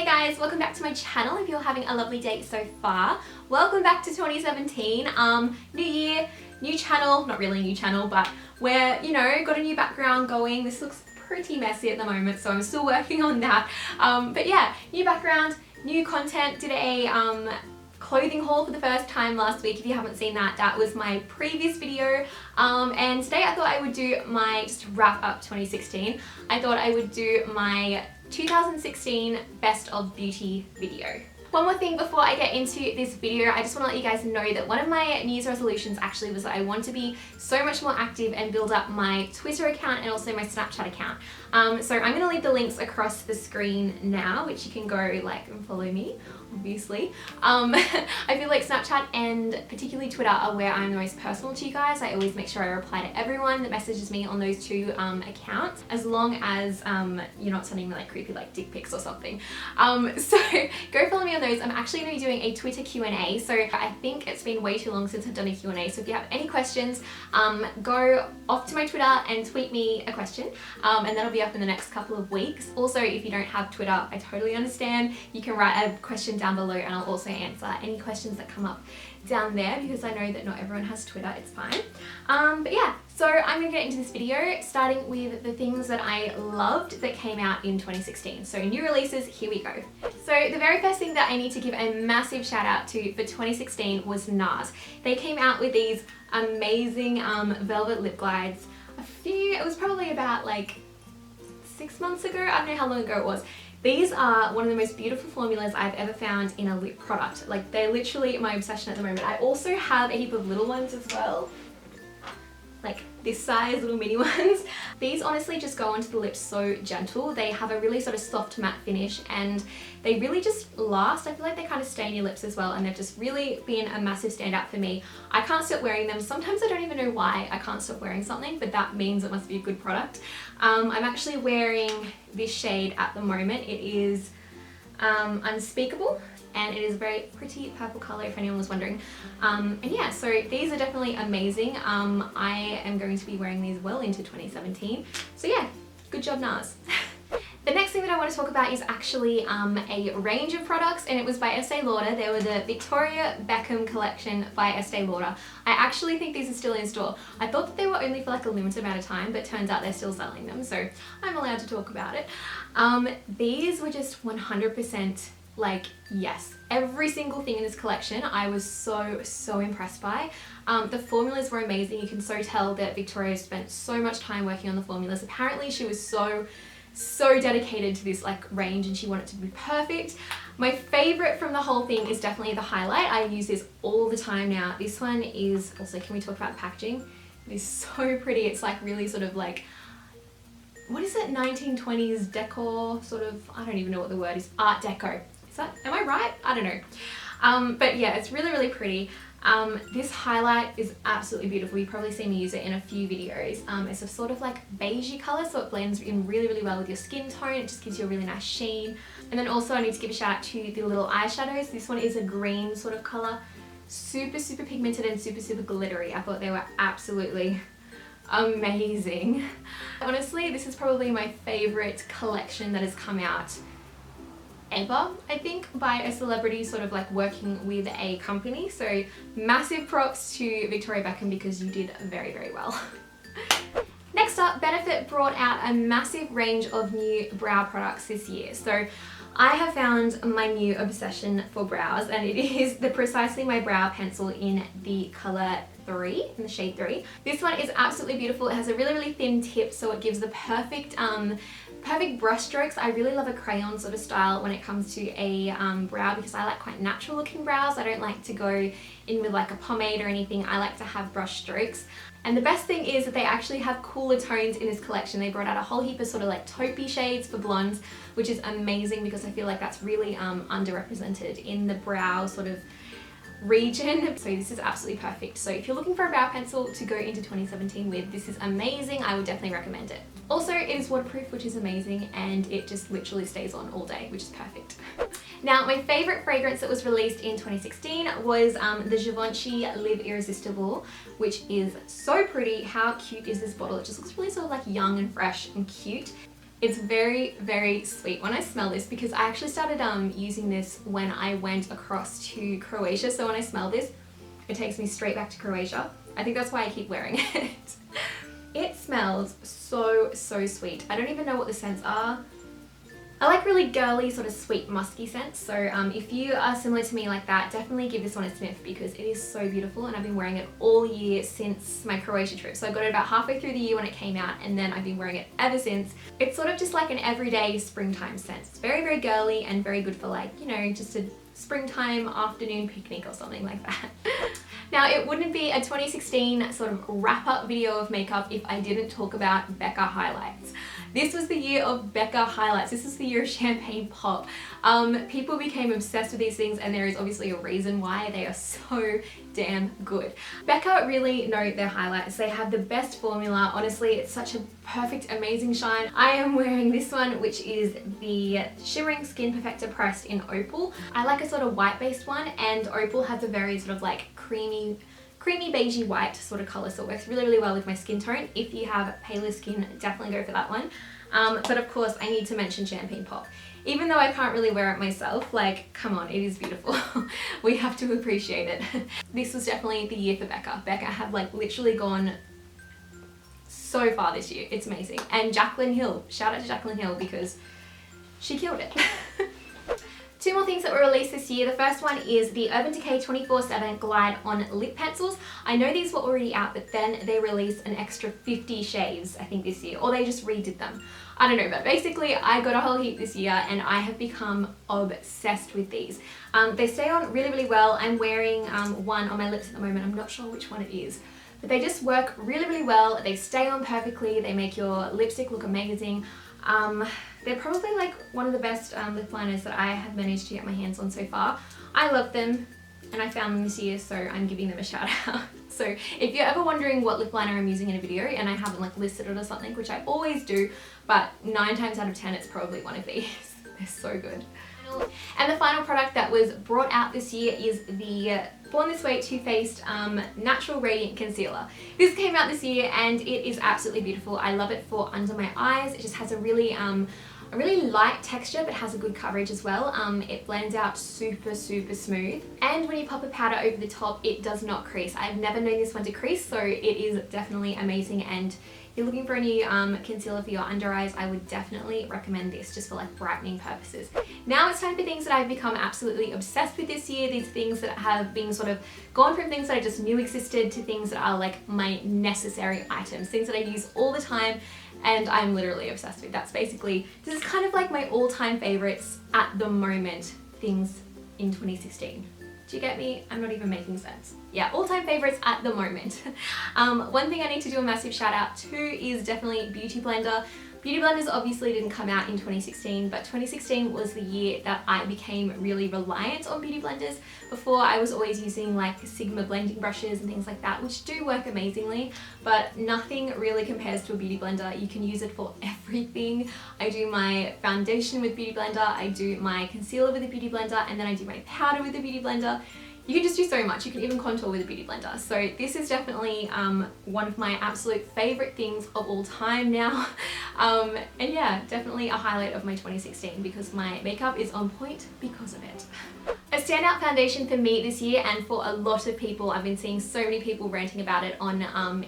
Hey guys, welcome back to my channel. If you're having a lovely day so far. Welcome back to 2017. New year, new channel, not really a new channel, but we're, got a new background going. This looks pretty messy at the moment, so I'm still working on that. But yeah, new background, new content. Did a clothing haul for the first time last week. If you haven't seen that, that was my previous video. And today I thought I would do just to wrap up 2016, I thought I would do my 2016 Best of Beauty video. One more thing before I get into this video, I just want to let you guys know that one of my New Year's resolutions actually was that I want to be so much more active and build up my Twitter account and also my Snapchat account. So I'm going to leave the links across the screen now, which you can go like and follow me, obviously. I feel like Snapchat and particularly Twitter are where I'm the most personal to you guys. I always make sure I reply to everyone that messages me on those two accounts, as long as you're not sending me like creepy like dick pics or something. So go follow me on those. I'm actually going to be doing a Twitter Q&A, so I think it's been way too long since I've done a Q&A, so if you have any questions, go off to my Twitter and tweet me a question, and that'll be up in the next couple of weeks. Also, if you don't have Twitter, I totally understand. You can write a question down below and I'll also answer any questions that come up down there, because I know that not everyone has Twitter, it's fine. But yeah, so I'm going to get into this video starting with the things that I loved that came out in 2016. So new releases, here we go. So the very first thing that I need to give a massive shout out to for 2016 was NARS. They came out with these amazing velvet lip glides it was probably about like 6 months ago, I don't know how long ago it was. These are one of the most beautiful formulas I've ever found in a lip product. Like, they're literally my obsession at the moment. I also have a heap of little ones as well, like this size, little mini ones. These honestly just go onto the lips so gentle. They have a really sort of soft matte finish and they really just last. I feel like they kind of stay in your lips as well, and they've just really been a massive standout for me. I can't stop wearing them. Sometimes I don't even know why I can't stop wearing something, but that means it must be a good product. I'm actually wearing this shade at the moment. It is Unspeakable, and it is a very pretty purple color if anyone was wondering. And yeah, so these are definitely amazing. I am going to be wearing these well into 2017. So yeah, good job NARS. The next thing that I want to talk about is actually a range of products, and it was by Estee Lauder. They were the Victoria Beckham collection by Estee Lauder. I actually think these are still in store. I thought that they were only for like a limited amount of time, but turns out they're still selling them, so I'm allowed to talk about it. These were just 100% like, yes. Every single thing in this collection I was so impressed by. The formulas were amazing. You can so tell that Victoria spent so much time working on the formulas. Apparently she was so dedicated to this like range and she wanted it to be perfect. My favorite from the whole thing is definitely the highlight. I use this all the time now. This one is also, can we talk about packaging? It is so pretty. It's like really sort of like, what is it, 1920s decor sort of, I don't even know what the word is, art deco. Is that, am I right? I don't know. But yeah, it's really pretty. This highlight is absolutely beautiful. You've probably seen me use it in a few videos. It's a sort of like beigey colour, so it blends in really well with your skin tone. It just gives you a really nice sheen. And then also I need to give a shout out to the little eyeshadows. This one is a green sort of colour. Super pigmented and super glittery. I thought they were absolutely amazing. Honestly, this is probably my favourite collection that has come out ever, I think, by a celebrity sort of like working with a company. So massive props to Victoria Beckham, because you did very well. Next up, Benefit brought out a massive range of new brow products this year. So I have found my new obsession for brows, and it is the Precisely My Brow pencil in the colour 3, in the shade 3. This one is absolutely beautiful. It has a really thin tip, so it gives the perfect brush strokes. I really love a crayon sort of style when it comes to a brow, because I like quite natural looking brows. I don't like to go in with like a pomade or anything. I like to have brush strokes. And the best thing is that they actually have cooler tones in this collection. They brought out a whole heap of sort of like taupey shades for blondes, which is amazing because I feel like that's really underrepresented in the brow sort of region. So this is absolutely perfect. So if you're looking for a brow pencil to go into 2017 with, this is amazing. I would definitely recommend it. Also, it is waterproof, which is amazing, and it just literally stays on all day, which is perfect. Now, my favorite fragrance that was released in 2016 was the Givenchy Live Irresistible, which is so pretty. How cute is this bottle? It just looks really sort of like young and fresh and cute. It's very, very sweet when I smell this, because I actually started using this when I went across to Croatia. So when I smell this, it takes me straight back to Croatia. I think that's why I keep wearing it. It smells so, so sweet. I don't even know what the scents are. I like really girly, sort of sweet, musky scents. So if you are similar to me like that, definitely give this one a sniff, because it is so beautiful, and I've been wearing it all year since my Croatia trip. So I got it about halfway through the year when it came out, and then I've been wearing it ever since. It's sort of just like an everyday springtime scent. It's very, very girly and very good for, like, you know, just a springtime afternoon picnic or something like that. Now, it wouldn't be a 2016 sort of wrap-up video of makeup if I didn't talk about BECCA highlights. This was the year of BECCA highlights. This is the year of Champagne Pop. People became obsessed with these things, and there is obviously a reason why. They are so damn good. BECCA really know their highlights. They have the best formula. Honestly, it's such a perfect, amazing shine. I am wearing this one, which is the Shimmering Skin Perfector pressed in Opal. I like a sort of white-based one, and Opal has a very sort of like creamy beigey white sort of colour, so it works really, really well with my skin tone. If you have paler skin, definitely go for that one. But of course, I need to mention Champagne Pop. Even though I can't really wear it myself, like, come on, it is beautiful. We have to appreciate it. This was definitely the year for BECCA. BECCA have like literally gone so far this year. It's amazing. And Jaclyn Hill, shout out to Jaclyn Hill, because she killed it. Two more things that were released this year. The first one is the Urban Decay 24/7 Glide On Lip Pencils. I know these were already out, but then they released an extra 50 shades, I think, this year, or they just redid them. I don't know, but basically I got a whole heap this year, and I have become obsessed with these. They stay on really, really well. I'm wearing one on my lips at the moment. I'm not sure which one it is, but they just work really, really well. They stay on perfectly. They make your lipstick look amazing. They're probably like one of the best lip liners that I have managed to get my hands on so far. I love them, and I found them this year, so I'm giving them a shout out. So if you're ever wondering what lip liner I'm using in a video and I haven't like listed it or something, which I always do, but 9 times out of 10 it's probably one of these. They're so good. And the final product that was brought out this year is the Born This Way Too Faced Natural Radiant Concealer. This came out this year, and it is absolutely beautiful. I love it for under my eyes. It just has a really light texture, but has a good coverage as well. It blends out super, super smooth. And when you pop a powder over the top, it does not crease. I've never known this one to crease, so it is definitely amazing. And if you're looking for any concealer for your under eyes, I would definitely recommend this, just for like brightening purposes. Now it's time for things that I've become absolutely obsessed with this year. These things that have been sort of gone from things that I just knew existed to things that are like my necessary items, things that I use all the time, and I'm literally obsessed with. That's basically, this is kind of like my all-time favorites at the moment, things in 2016. Do you get me? I'm not even making sense. Yeah, all-time favorites at the moment. One thing I need to do a massive shout out to is definitely Beauty Blender. Beauty blenders obviously didn't come out in 2016, but 2016 was the year that I became really reliant on beauty blenders. Before, I was always using like Sigma blending brushes and things like that, which do work amazingly, but nothing really compares to a beauty blender. You can use it for everything. I do my foundation with Beauty Blender, I do my concealer with a Beauty Blender, and then I do my powder with a Beauty Blender. You can just do so much. You can even contour with a beauty blender. So this is definitely one of my absolute favorite things of all time now. And yeah, definitely a highlight of my 2016 because my makeup is on point because of it. A standout foundation for me this year, and for a lot of people, I've been seeing so many people ranting about it on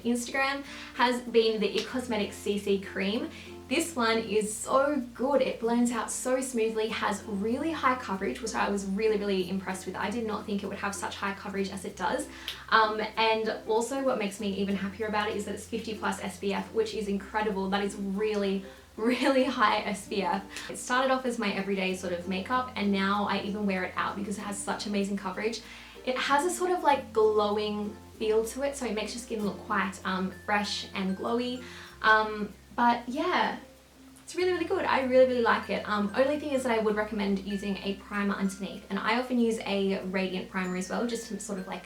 Instagram, has been the IT Cosmetics CC Cream. This one is so good. It blends out so smoothly, has really high coverage, which I was really impressed with. I did not think it would have such high coverage as it does. And also what makes me even happier about it is that it's 50+ SPF, which is incredible. That is really high SPF. It started off as my everyday sort of makeup, and now I even wear it out because it has such amazing coverage. It has a sort of like glowing feel to it, so it makes your skin look quite fresh and glowy. But yeah, it's really good. I really like it. Only thing is that I would recommend using a primer underneath, and I often use a radiant primer as well, just to sort of like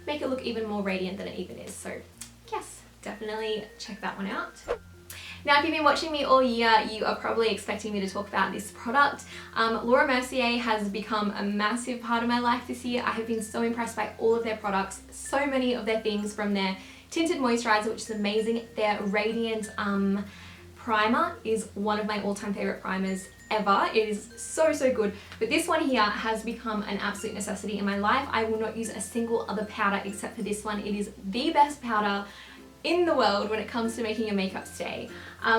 make it look even more radiant than it even is. So yes, definitely check that one out. Now, if you've been watching me all year, you are probably expecting me to talk about this product. Laura Mercier has become a massive part of my life this year. I have been so impressed by all of their products, so many of their things, from their tinted moisturizer, which is amazing, their radiant primer is one of my all-time favorite primers ever. It is so, so good. But this one here has become an absolute necessity in my life. I will not use a single other powder except for this one. It is the best powder in the world when it comes to making your makeup stay.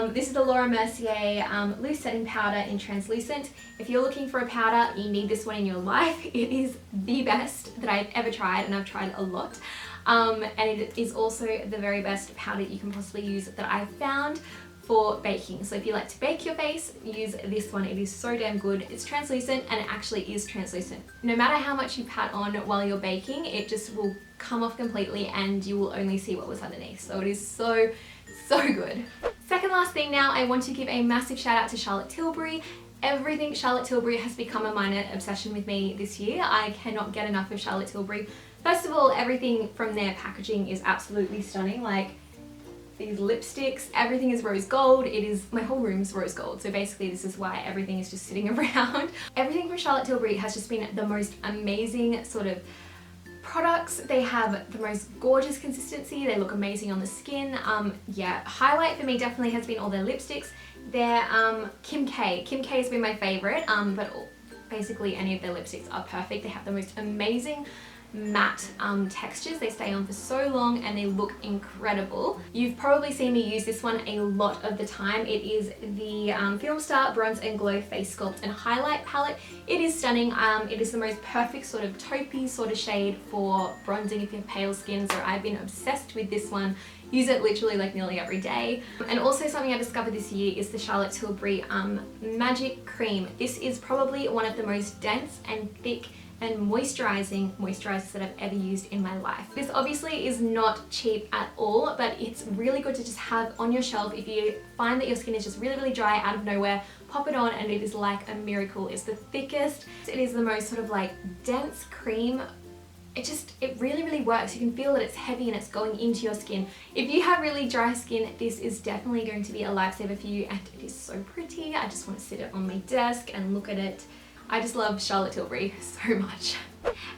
This is the Laura Mercier loose setting powder in translucent. If you're looking for a powder, you need this one in your life. It is the best that I've ever tried, and I've tried a lot. And it is also the very best powder you can possibly use that I've found for baking. So if you like to bake your face, use this one. It is so damn good. It's translucent, and it actually is translucent. No matter how much you pat on while you're baking, it just will come off completely and you will only see what was underneath. So it is so, so good. Second last thing now, I want to give a massive shout out to Charlotte Tilbury. Everything Charlotte Tilbury has become a minor obsession with me this year. I cannot get enough of Charlotte Tilbury. First of all, everything from their packaging is absolutely stunning. Like these lipsticks, everything is rose gold. It is, my whole room's rose gold. So basically this is why everything is just sitting around. Everything from Charlotte Tilbury has just been the most amazing sort of products. They have the most gorgeous consistency. They look amazing on the skin. Yeah, highlight for me definitely has been all their lipsticks. Their Kim K. Kim K has been my favorite, but basically any of their lipsticks are perfect. They have the most amazing matte textures. They stay on for so long and they look incredible. You've probably seen me use this one a lot of the time. It is the Filmstar Bronze and Glow Face Sculpt and Highlight palette. It is stunning. It is the most perfect sort of taupey sort of shade for bronzing if you have pale skin, so I've been obsessed with this one. Use it literally like nearly every day. And also something I discovered this year is the Charlotte Tilbury Magic Cream. This is probably one of the most dense and thick and moisturizers that I've ever used in my life. This obviously is not cheap at all, but it's really good to just have on your shelf if you find that your skin is just really, really dry out of nowhere. Pop it on and it is like a miracle. It's the thickest. It is the most sort of like dense cream. It really, really works. You can feel that it's heavy and it's going into your skin. If you have really dry skin, this is definitely going to be a lifesaver for you, and it is so pretty. I just want to sit it on my desk and look at it. I just love Charlotte Tilbury so much.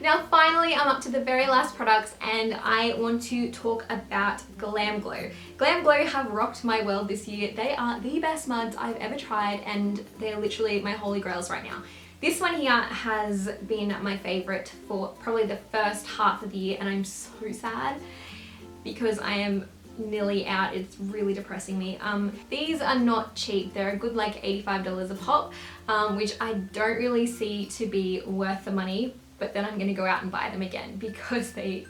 Now finally, I'm up to the very last products, and I want to talk about GLAMGLOW. GLAMGLOW have rocked my world this year. They are the best muds I've ever tried, and they're literally my holy grails right now. This one here has been my favorite for probably the first half of the year, and I'm so sad because I am nearly out. It's really depressing me. These are not cheap. They're a good like $85 a pop, which I don't really see to be worth the money, but then I'm gonna go out and buy them again because they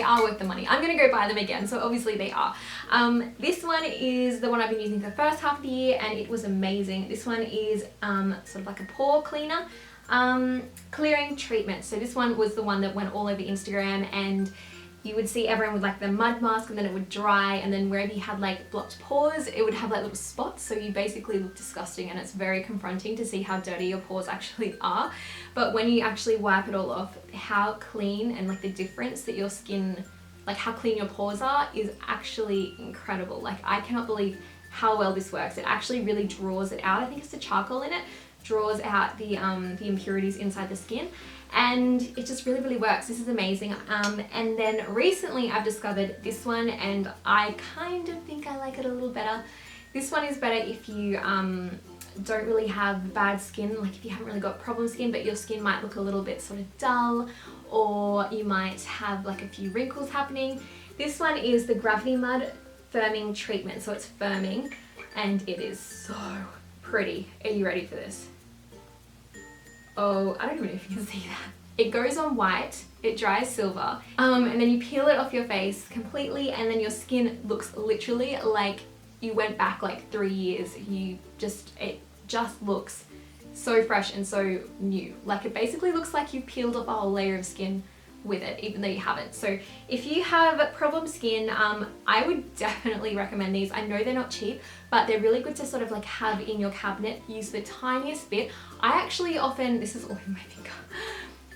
are worth the money. I'm gonna go buy them again, so obviously they are. This one is the one I've been using for the first half of the year, and it was amazing. This one is sort of like a pore cleaner, clearing treatment. So this one was the one that went all over Instagram, and you would see everyone with like the mud mask, and then it would dry, and then wherever you had like blocked pores, it would have like little spots, so you basically look disgusting, and it's very confronting to see how dirty your pores actually are. But when you actually wipe it all off, how clean and like the difference that your skin, like how clean your pores are, is actually incredible. Like I cannot believe how well this works. It actually really draws it out. I think it's the charcoal in it, draws out the impurities inside the skin. And it just really, really works. This is amazing. And then recently I've discovered this one, and I kind of think I like it a little better. This one is better if you don't really have bad skin, like if you haven't really got problem skin, but your skin might look a little bit sort of dull, or you might have like a few wrinkles happening. This one is the Gravity Mud Firming Treatment. So it's firming, and it is so pretty. Are you ready for this? Oh, I don't even know if you can see that. It goes on white, it dries silver, and then you peel it off your face completely, and then your skin looks literally like you went back like 3 years. It just looks so fresh and so new. Like it basically looks like you peeled off a whole layer of skin with it, even though you haven't. So if you have problem skin, I would definitely recommend these. I know they're not cheap, but they're really good to sort of like have in your cabinet. Use the tiniest bit. I actually often, this is all in my finger,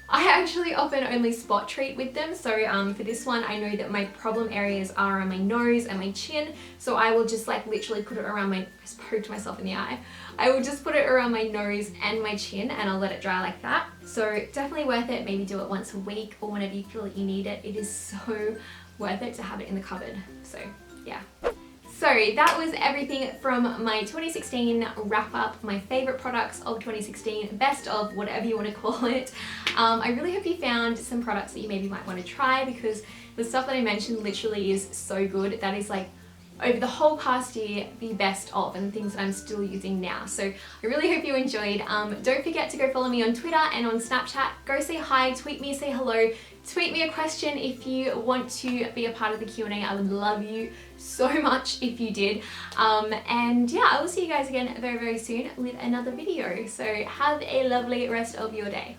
I actually often only spot treat with them. So for this one, I know that my problem areas are on my nose and my chin, so I will just like literally put it around my, I just poked myself in the eye. I will just put it around my nose and my chin, and I'll let it dry like that. So definitely worth it. Maybe do it once a week or whenever you feel that you need it. It is so worth it to have it in the cupboard. So yeah. So that was everything from my 2016 wrap up, my favourite products of 2016, best of, whatever you want to call it. I really hope you found some products that you maybe might want to try, because the stuff that I mentioned literally is so good. That is like, over the whole past year, the best of, and things that I'm still using now. So I really hope you enjoyed. Don't forget to go follow me on Twitter and on Snapchat. Go say hi, tweet me, say hello, tweet me a question if you want to be a part of the Q&A. I would love you so much if you did. And yeah, I will see you guys again very, very soon with another video. So have a lovely rest of your day.